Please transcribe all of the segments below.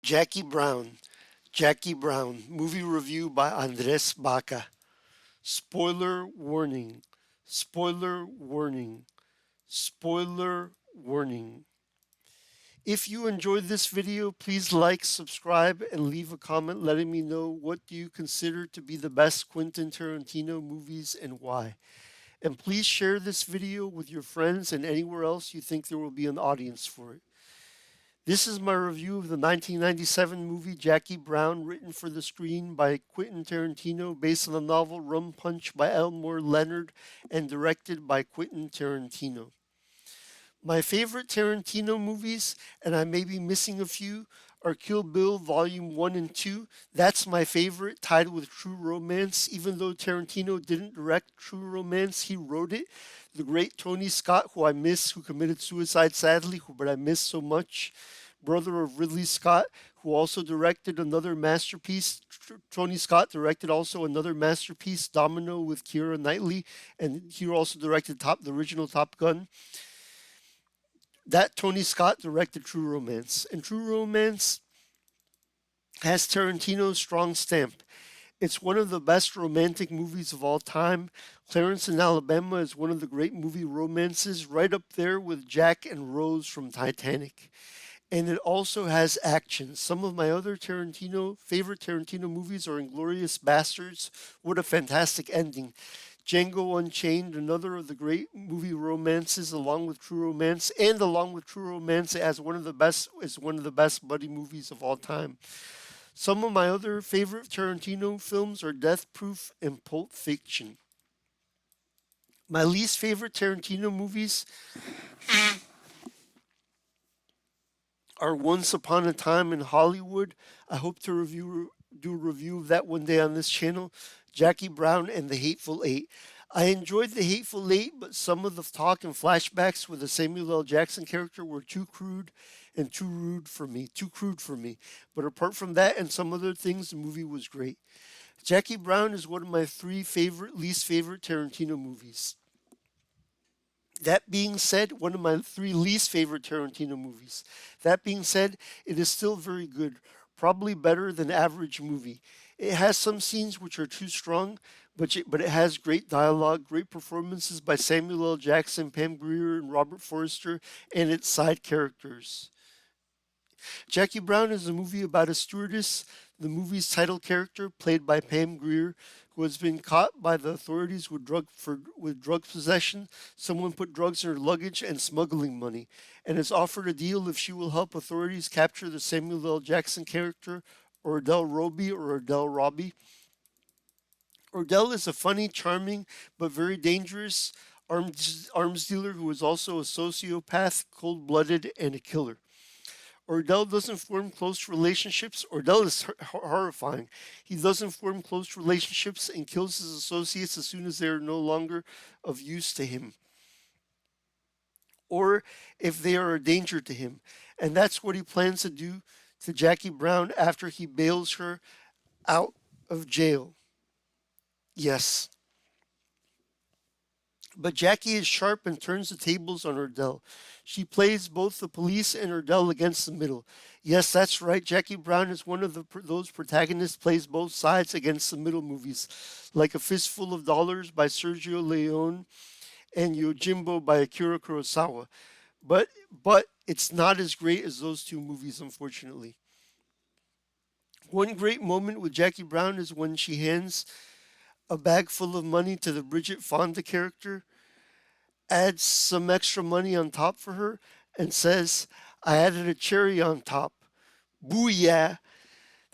Jackie Brown, Jackie Brown, movie review by Andres Baca. Spoiler warning, spoiler warning, spoiler warning. If you enjoyed this video, please like, subscribe, and leave a comment letting me know what do you consider to be the best Quentin Tarantino movies and why. And please share this video with your friends and anywhere else you think there will be an audience for it. This is my review of the 1997 movie Jackie Brown, written for the screen by Quentin Tarantino, based on the novel Rum Punch by Elmore Leonard, and directed by Quentin Tarantino. My favorite Tarantino movies, and I may be missing a few, are Kill Bill Volume 1 and 2. That's my favorite, tied with True Romance. Even though Tarantino didn't direct True Romance, he wrote it. The great Tony Scott, who I miss, who committed suicide sadly, but I miss so much, brother of Ridley Scott, who also directed another masterpiece. Tony Scott directed also another masterpiece, Domino, with Keira Knightley, and he also directed the original Top Gun. That Tony Scott directed True Romance, and True Romance has Tarantino's strong stamp. It's one of the best romantic movies of all time. Clarence in Alabama is one of the great movie romances, right up there with Jack and Rose from Titanic. And it also has action. Some of my other favorite Tarantino movies are Inglorious Bastards. What a fantastic ending. Django Unchained, another of the great movie romances, along with True Romance, and along with True Romance as one of the best buddy movies of all time. Some of my other favorite Tarantino films are Death Proof and Pulp Fiction. My least favorite Tarantino movies are Once Upon a Time in Hollywood. I hope to do a review of that one day on this channel. Jackie Brown and The Hateful Eight. I enjoyed The Hateful Eight, but some of the talk and flashbacks with the Samuel L. Jackson character were too crude and too crude for me. But apart from that and some other things, the movie was great. Jackie Brown is one of my least favorite Tarantino movies. That being said, one of my three least favorite Tarantino movies. That being said, it is still very good, probably better than average movie. It has some scenes which are too strong, but it has great dialogue, great performances by Samuel L. Jackson, Pam Grier, and Robert Forster, and its side characters. Jackie Brown is a movie about a stewardess, the movie's title character, played by Pam Grier, who has been caught by the authorities with drug possession. Someone put drugs in her luggage and smuggling money, and is offered a deal if she will help authorities capture the Samuel L. Jackson character, Ordell Robbie. Ordell is a funny, charming, but very dangerous arms dealer who is also a sociopath, cold blooded, and a killer. Ordell doesn't form close relationships. Ordell is horrifying. He doesn't form close relationships and kills his associates as soon as they are no longer of use to him or if they are a danger to him. And that's what he plans to do to Jackie Brown after he bails her out of jail. Yes. But Jackie is sharp and turns the tables on Ordell. She plays both the police and Ordell against the middle. Yes, that's right. Jackie Brown is one of those protagonists plays both sides against the middle movies, like A Fistful of Dollars by Sergio Leone and Yojimbo by Akira Kurosawa. But but it's not as great as those two movies, unfortunately. One great moment with Jackie Brown is when she hands a bag full of money to the Bridget Fonda character, adds some extra money on top for her, and says, I added a cherry on top. Booyah!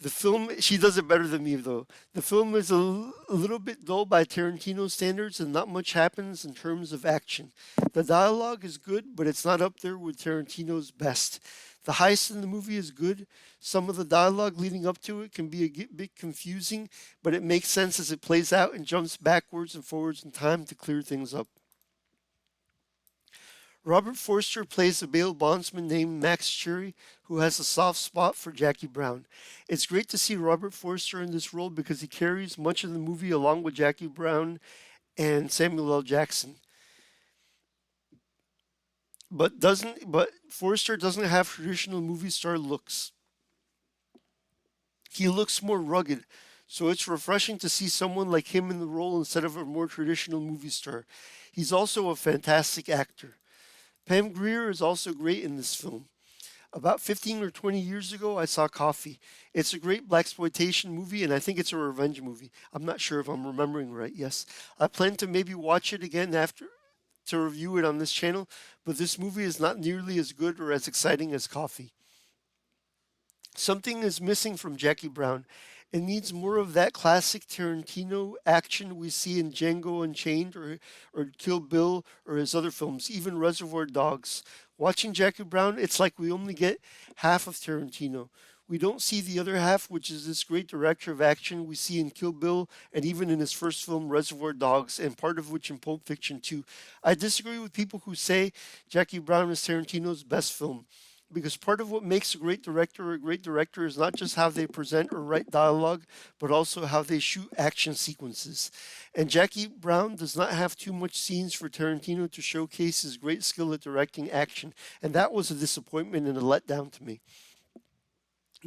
The film, she does it better than me though. The film is a little bit dull by Tarantino standards and not much happens in terms of action. The dialogue is good, but it's not up there with Tarantino's best. The heist in the movie is good. Some of the dialogue leading up to it can be a bit confusing, but it makes sense as it plays out and jumps backwards and forwards in time to clear things up. Robert Forster plays a bail bondsman named Max Cherry, who has a soft spot for Jackie Brown. It's great to see Robert Forster in this role because he carries much of the movie along with Jackie Brown and Samuel L. Jackson. But Forster doesn't have traditional movie star looks. He looks more rugged, so it's refreshing to see someone like him in the role instead of a more traditional movie star. He's also a fantastic actor. Pam Grier is also great in this film. About 15 or 20 years ago, I saw Coffee. It's a great blaxploitation movie, and I think it's a revenge movie. I'm not sure if I'm remembering right. Yes, I plan to maybe watch it again after to review it on this channel, but this movie is not nearly as good or as exciting as Coffee. Something is missing from Jackie Brown. It needs more of that classic Tarantino action we see in Django Unchained or Kill Bill or his other films, even Reservoir Dogs. Watching Jackie Brown, it's like we only get half of Tarantino. We don't see the other half, which is this great director of action we see in Kill Bill and even in his first film, Reservoir Dogs, and part of which in Pulp Fiction too. I disagree with people who say Jackie Brown is Tarantino's best film because part of what makes a great director is not just how they present or write dialogue, but also how they shoot action sequences. And Jackie Brown does not have too much scenes for Tarantino to showcase his great skill at directing action, and that was a disappointment and a letdown to me.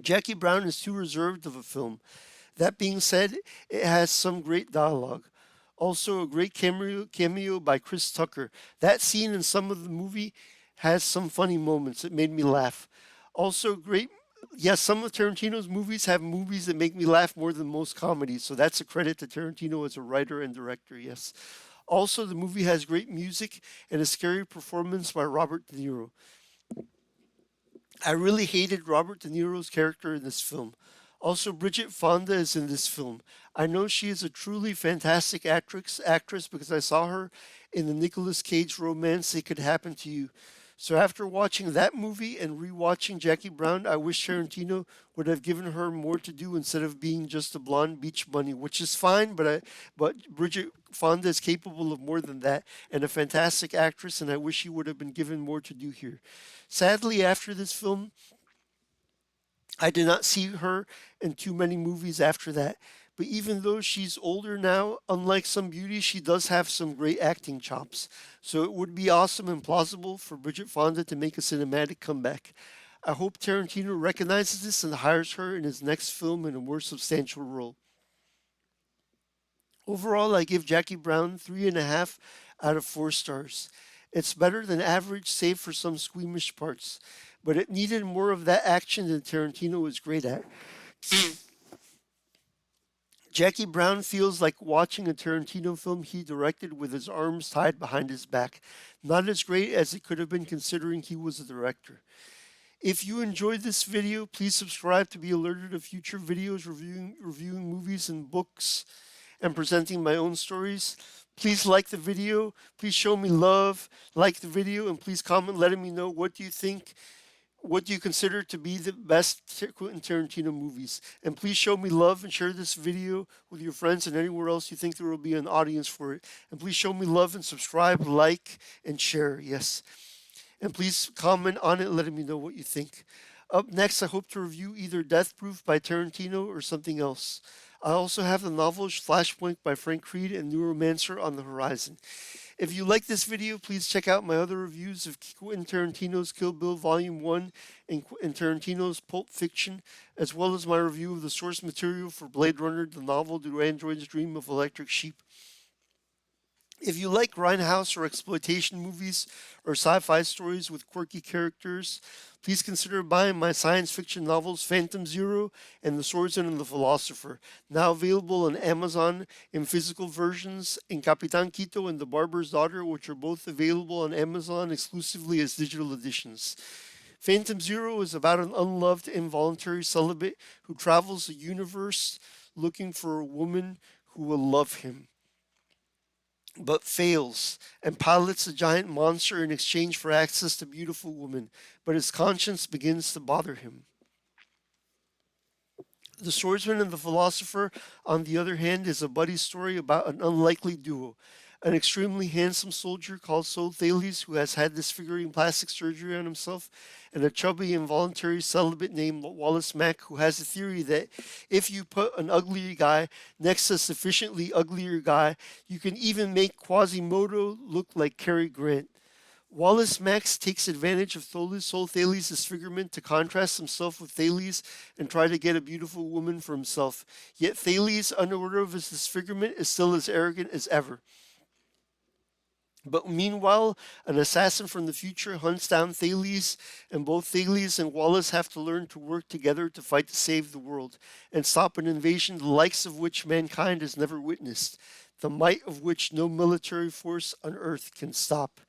Jackie Brown is too reserved of a film. That being said, it has some great dialogue. Also, a great cameo by Chris Tucker. That scene in some of the movie has some funny moments. It made me laugh. Also, great. Yes, some of Tarantino's movies have movies that make me laugh more than most comedies. So that's a credit to Tarantino as a writer and director. Yes. Also, the movie has great music and a scary performance by Robert De Niro. I really hated Robert De Niro's character in this film. Also, Bridget Fonda is in this film. I know she is a truly fantastic actress because I saw her in the Nicolas Cage romance It Could Happen to You. So after watching that movie and rewatching Jackie Brown, I wish Tarantino would have given her more to do instead of being just a blonde beach bunny, which is fine, but Bridget Fonda is capable of more than that and a fantastic actress, and I wish she would have been given more to do here. Sadly, after this film, I did not see her in too many movies after that. But even though she's older now, unlike some beauties, she does have some great acting chops. So it would be awesome and plausible for Bridget Fonda to make a cinematic comeback. I hope Tarantino recognizes this and hires her in his next film in a more substantial role. Overall, I give Jackie Brown 3.5 out of 4 stars. It's better than average, save for some squeamish parts, but it needed more of that action than Tarantino is great at. Jackie Brown feels like watching a Tarantino film he directed with his arms tied behind his back. Not as great as it could have been considering he was a director. If you enjoyed this video, please subscribe to be alerted of future videos reviewing movies and books and presenting my own stories. Please like the video. Please show me love. Like the video and please comment letting me know what do you think. What do you consider to be the best Quentin Tarantino movies? And please show me love and share this video with your friends and anywhere else you think there will be an audience for it. And please show me love and subscribe, like, and share. Yes. And please comment on it, letting me know what you think. Up next, I hope to review either Death Proof by Tarantino or something else. I also have the novel Flashpoint by Frank Creed and Neuromancer on the horizon. If you like this video, please check out my other reviews of Quentin Tarantino's Kill Bill Volume 1 and Quentin Tarantino's Pulp Fiction, as well as my review of the source material for Blade Runner, the novel Do Androids Dream of Electric Sheep. If you like grindhouse or exploitation movies or sci-fi stories with quirky characters, please consider buying my science fiction novels Phantom Zero and The Swordsman and the Philosopher, now available on Amazon in physical versions, and Capitan Quito and The Barber's Daughter, which are both available on Amazon exclusively as digital editions. Phantom Zero is about an unloved involuntary celibate who travels the universe looking for a woman who will love him, but fails and pilots a giant monster in exchange for access to beautiful women, but his conscience begins to bother him. The Swordsman and the Philosopher, on the other hand, is a buddy story about an unlikely duo. An extremely handsome soldier called Sol Thales, who has had disfiguring plastic surgery on himself, and a chubby involuntary celibate named Wallace Mack, who has a theory that if you put an uglier guy next to a sufficiently uglier guy, you can even make Quasimodo look like Cary Grant. Wallace Max takes advantage of Soul Thales' disfigurement to contrast himself with Thales and try to get a beautiful woman for himself. Yet Thales, unaware of his disfigurement, is still as arrogant as ever. But meanwhile, an assassin from the future hunts down Thales, and both Thales and Wallace have to learn to work together to fight to save the world and stop an invasion the likes of which mankind has never witnessed, the might of which no military force on earth can stop.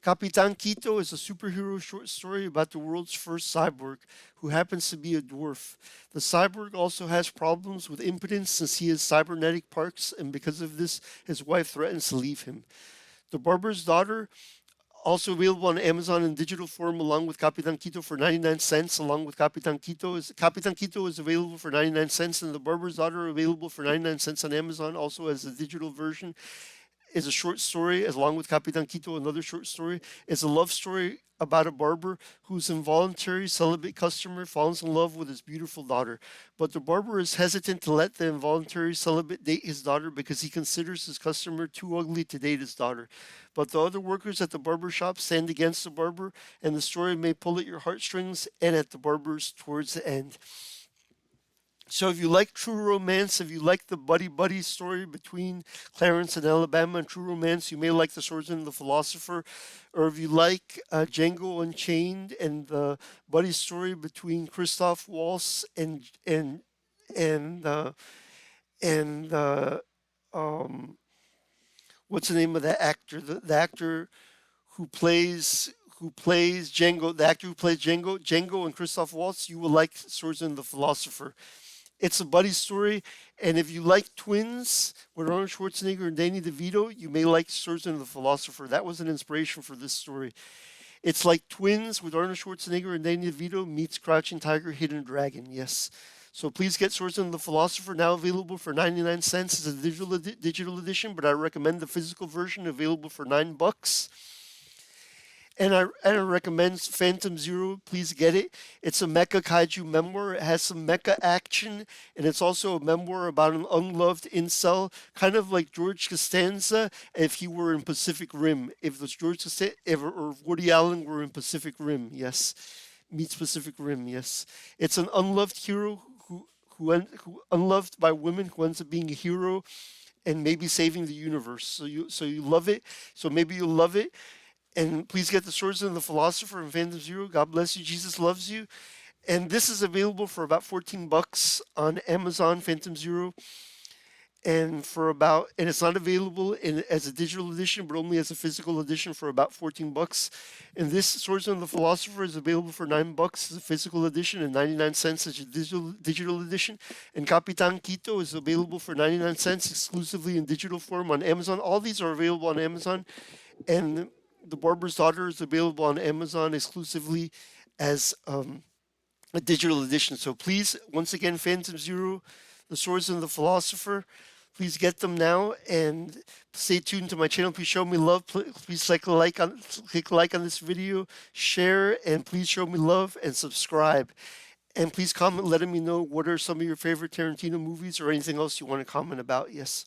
Capitan Quito is a superhero short story about the world's first cyborg, who happens to be a dwarf. The cyborg also has problems with impotence since he has cybernetic parts, and because of this, his wife threatens to leave him. The Barber's Daughter, also available on Amazon in digital form along with Capitan Quito for 99 cents. Along with Capitan Quito is available for 99 cents, and The Barber's Daughter available for 99 cents on Amazon also as a digital version. Is a short story, as along with Capitan Quito, another short story. It's a love story about a barber whose involuntary celibate customer falls in love with his beautiful daughter. But the barber is hesitant to let the involuntary celibate date his daughter because he considers his customer too ugly to date his daughter. But the other workers at the barber shop stand against the barber, and the story may pull at your heartstrings and at the barber's towards the end. So if you like true romance, if you like the buddy story between Clarence and Alabama and true romance, you may like The Swordsman and the Philosopher. Or if you like Django Unchained and the buddy story between Christoph Waltz and and um, what's the name of that actor? The actor who plays Django, the actor who plays Django and Christoph Waltz, you will like Swordsman and the Philosopher. It's a buddy story, and if you like twins with Arnold Schwarzenegger and Danny DeVito, you may like Swordsman and the Philosopher. That was an inspiration for this story. It's like twins with Arnold Schwarzenegger and Danny DeVito meets Crouching Tiger, Hidden Dragon. Yes. So please get Swordsman and the Philosopher, now available for 99 cents as a digital edition, but I recommend the physical version available for $9. And I recommend Phantom Zero. Please get it. It's a mecha kaiju memoir. It has some mecha action, and it's also a memoir about an unloved incel, kind of like George Costanza if he were in Pacific Rim. If the George Costanza or Woody Allen were in Pacific Rim, yes, meets Pacific Rim, yes. It's an unloved hero who unloved by women who ends up being a hero and maybe saving the universe. So you love it. So maybe you'll love it. And please get The Swordsman and the Philosopher and Phantom Zero. God bless you. Jesus loves you. And this is available for about $14 on Amazon, Phantom Zero. And it's not available as a digital edition, but only as a physical edition for about $14. And this Swordsman and the Philosopher is available for $9 as a physical edition and 99 cents as a digital edition. And Capitan Quito is available for 99 cents exclusively in digital form on Amazon. All these are available on Amazon. And The Barber's Daughter is available on Amazon exclusively as a digital edition. So please, once again, Phantom Zero, The Swordsman and the Philosopher, please get them now and stay tuned to my channel. Please show me love. Please click like on this video, share, and please show me love and subscribe. And please comment letting me know what are some of your favorite Tarantino movies or anything else you want to comment about. Yes.